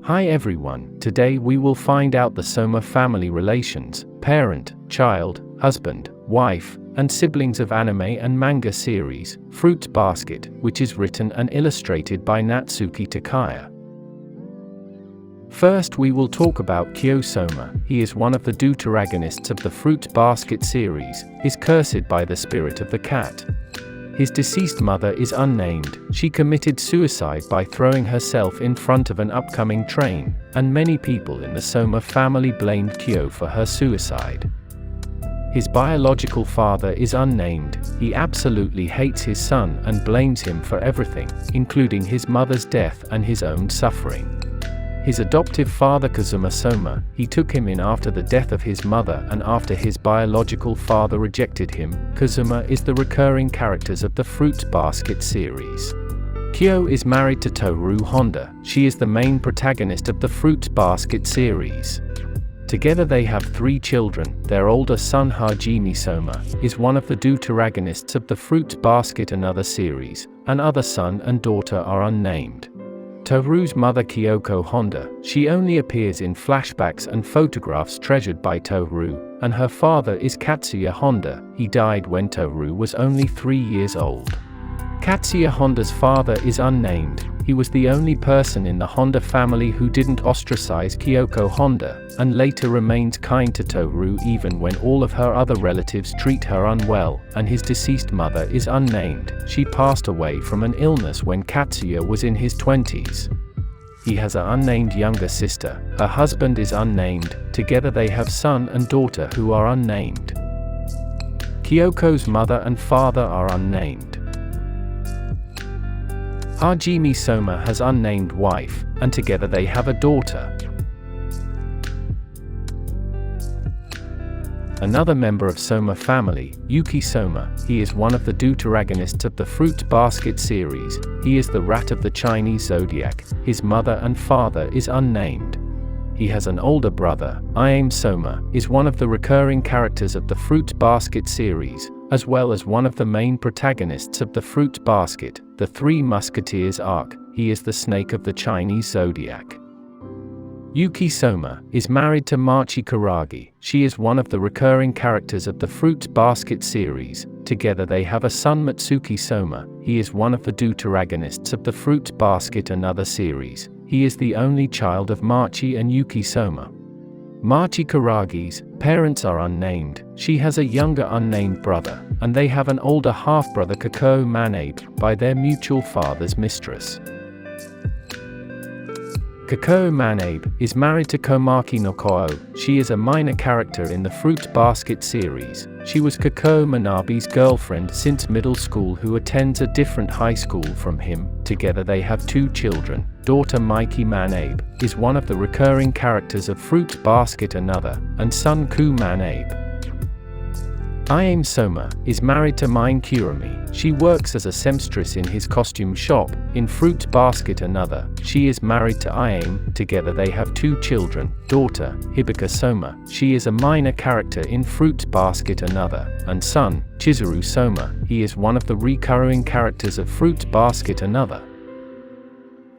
Hi everyone, today we will find out the Sohma family relations, parent, child, husband, wife, and siblings of anime and manga series, Fruit Basket, which is written and illustrated by Natsuki Takaya. First we will talk about Kyo Sohma. He is one of the deuteragonists of the Fruit Basket series, is cursed by the spirit of the cat. His deceased mother is unnamed. She committed suicide by throwing herself in front of an upcoming train, and many people in the Sohma family blamed Kyo for her suicide. His biological father is unnamed. He absolutely hates his son and blames him for everything, including his mother's death and his own suffering. His adoptive father Kazuma Sohma, he took him in after the death of his mother and after his biological father rejected him. Kazuma is the recurring characters of the Fruit Basket series. Kyo is married to Tohru Honda. She is the main protagonist of the Fruit Basket series. Together they have 3 children. Their older son Hajime Sohma is one of the deuteragonists of the Fruit Basket another series. Another son and daughter are unnamed. Tohru's mother Kyoko Honda, she only appears in flashbacks and photographs treasured by Tohru, and her father is Katsuya Honda. He died when Tohru was only 3 years old. Katsuya Honda's father is unnamed. He was the only person in the Honda family who didn't ostracize Kyoko Honda, and later remains kind to Tohru even when all of her other relatives treat her unwell, and his deceased mother is unnamed. She passed away from an illness when Katsuya was in his 20s. He has an unnamed younger sister. Her husband is unnamed. Together they have son and daughter who are unnamed. Kyoko's mother and father are unnamed. Hajime Sohma has unnamed wife, and together they have a daughter. Another member of Sohma family, Yuki Sohma, he is one of the deuteragonists of the Fruit Basket series. He is the rat of the Chinese zodiac. His mother and father is unnamed. He has an older brother, Iem Sohma, is one of the recurring characters of the Fruit Basket series, as well as one of the main protagonists of the Fruit Basket, the Three Musketeers arc. He is the snake of the Chinese zodiac. Yuki Sohma is married to Machi Karagi. She is one of the recurring characters of the Fruit Basket series. Together they have a son Matsuki Sohma. He is one of the deuteragonists of the Fruit Basket another series. He is the only child of Machi and Yuki Sohma. Machi Karagi's parents are unnamed. She has a younger unnamed brother, and they have an older half-brother Kou Manabe, by their mutual father's mistress. Kou Manabe is married to Komaki no Koo. She is a minor character in the Fruit Basket series. She was Kou Manabe's girlfriend since middle school who attends a different high school from him. Together they have 2 children. Daughter Maiki Manabe is one of the recurring characters of Fruit Basket another, and son Kou Manabe. Iem Sohma is married to Mine Kurami. She works as a seamstress in his costume shop. In Fruit Basket another, she is married to Iem. Together they have 2 children. Daughter, Hibika Sohma, she is a minor character in Fruit Basket another, and son, Chizuru Sohma, he is one of the recurring characters of Fruit Basket another.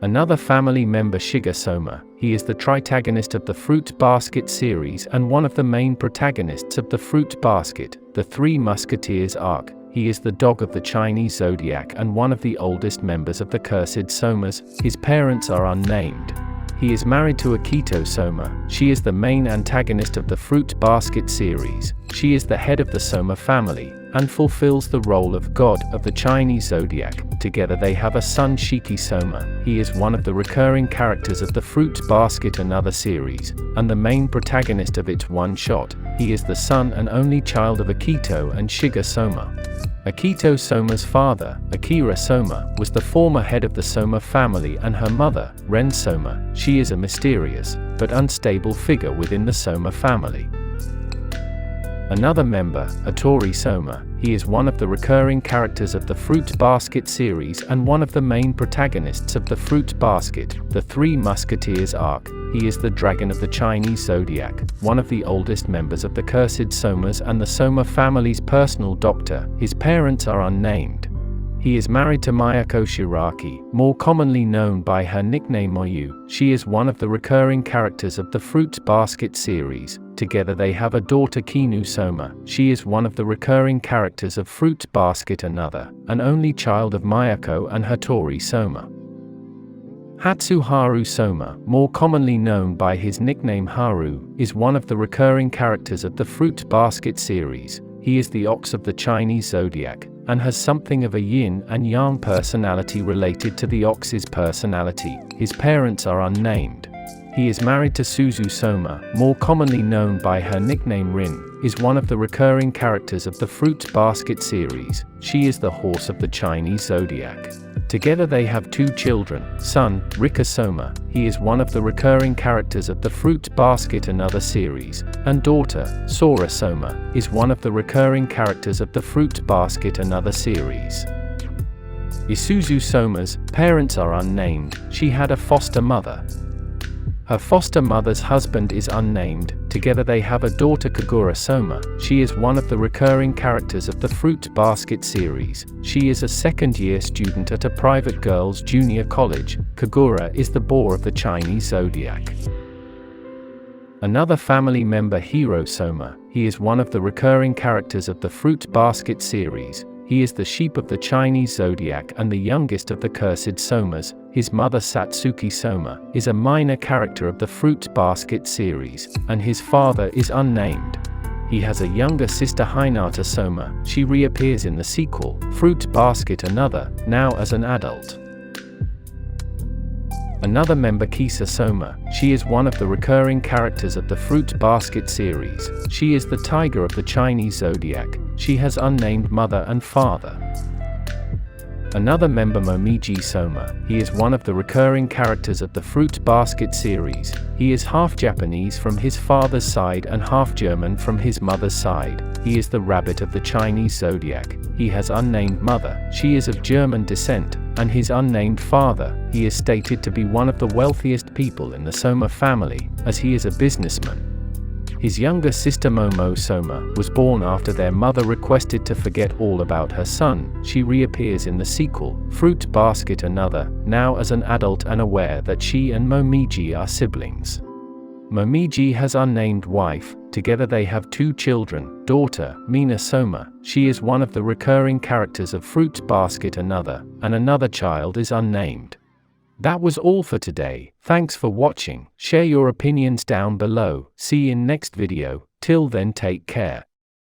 Another family member Shiga Sohma, he is the tritagonist of the Fruit Basket series and one of the main protagonists of the Fruit Basket, the Three Musketeers arc. He is the dog of the Chinese zodiac and one of the oldest members of the Cursed Sohmas. His parents are unnamed. He is married to Akito Sohma. She is the main antagonist of the Fruit Basket series. She is the head of the Sohma family, and fulfills the role of god of the Chinese zodiac. Together they have a son Shiki Sohma. He is one of the recurring characters of the Fruit Basket another series, and the main protagonist of its one-shot. He is the son and only child of Akito and Shiga Sohma. Akito Sohma's father, Akira Sohma, was the former head of the Sohma family, and her mother, Ren Sohma, she is a mysterious, but unstable figure within the Sohma family. Another member, Hattori Sohma, he is one of the recurring characters of the Fruit Basket series and one of the main protagonists of the Fruit Basket, the Three Musketeers arc. He is the dragon of the Chinese zodiac, one of the oldest members of the Cursed Sohmas and the Sohma family's personal doctor. His parents are unnamed. He is married to Mayako Shiraki, more commonly known by her nickname Moyu. She is one of the recurring characters of the Fruits Basket series. Together they have a daughter Kyo Sohma. She is one of the recurring characters of Fruits Basket, another, an only child of Mayako and Hiro Sohma. Hiro Sohma, more commonly known by his nickname Haru, is one of the recurring characters of the Fruits Basket series. He is the ox of the Chinese zodiac, and has something of a yin and yang personality related to the ox's personality. His parents are unnamed. He is married to Suzu Sohma, more commonly known by her nickname Rin, is one of the recurring characters of the Fruits Basket series. She is the horse of the Chinese zodiac. Together they have 2 children, son, Rika Sohma, he is one of the recurring characters of the Fruits Basket another series, and daughter, Sora Sohma, is one of the recurring characters of the Fruits Basket another series. Isuzu Sohma's parents are unnamed. She had a foster mother. Her foster mother's husband is unnamed. Together they have a daughter Kagura Sohma. She is one of the recurring characters of the Fruits Basket series. She is a second-year student at a private girls' junior college. Kagura is the boar of the Chinese zodiac. Another family member Hiro Sohma. He is one of the recurring characters of the Fruits Basket series. He is the sheep of the Chinese zodiac and the youngest of the cursed Sohmas. His mother Satsuki Sohma is a minor character of the Fruits Basket series, and his father is unnamed. He has a younger sister Hinata Sohma. She reappears in the sequel, Fruits Basket Another, now as an adult. Another member Kisa Sohma. She is one of the recurring characters of the Fruits Basket series. She is the tiger of the Chinese zodiac. She has unnamed mother and father. Another member Momiji Sohma. He is one of the recurring characters of the Fruits Basket series. He is half Japanese from his father's side and half German from his mother's side. He is the rabbit of the Chinese zodiac. He has unnamed mother. She is of German descent, and his unnamed father. He is stated to be one of the wealthiest people in the Sohma family, as he is a businessman. His younger sister Momo Sohma was born after their mother requested to forget all about her son. She reappears in the sequel, Fruits Basket Another, now as an adult and aware that she and Momiji are siblings. Momiji has unnamed wife. Together they have 2 children, daughter, Mina Sohma. She is one of the recurring characters of Fruits Basket Another, and another child is unnamed. That was all for today. Thanks for watching. Share your opinions down below. See you in next video. Till then, take care.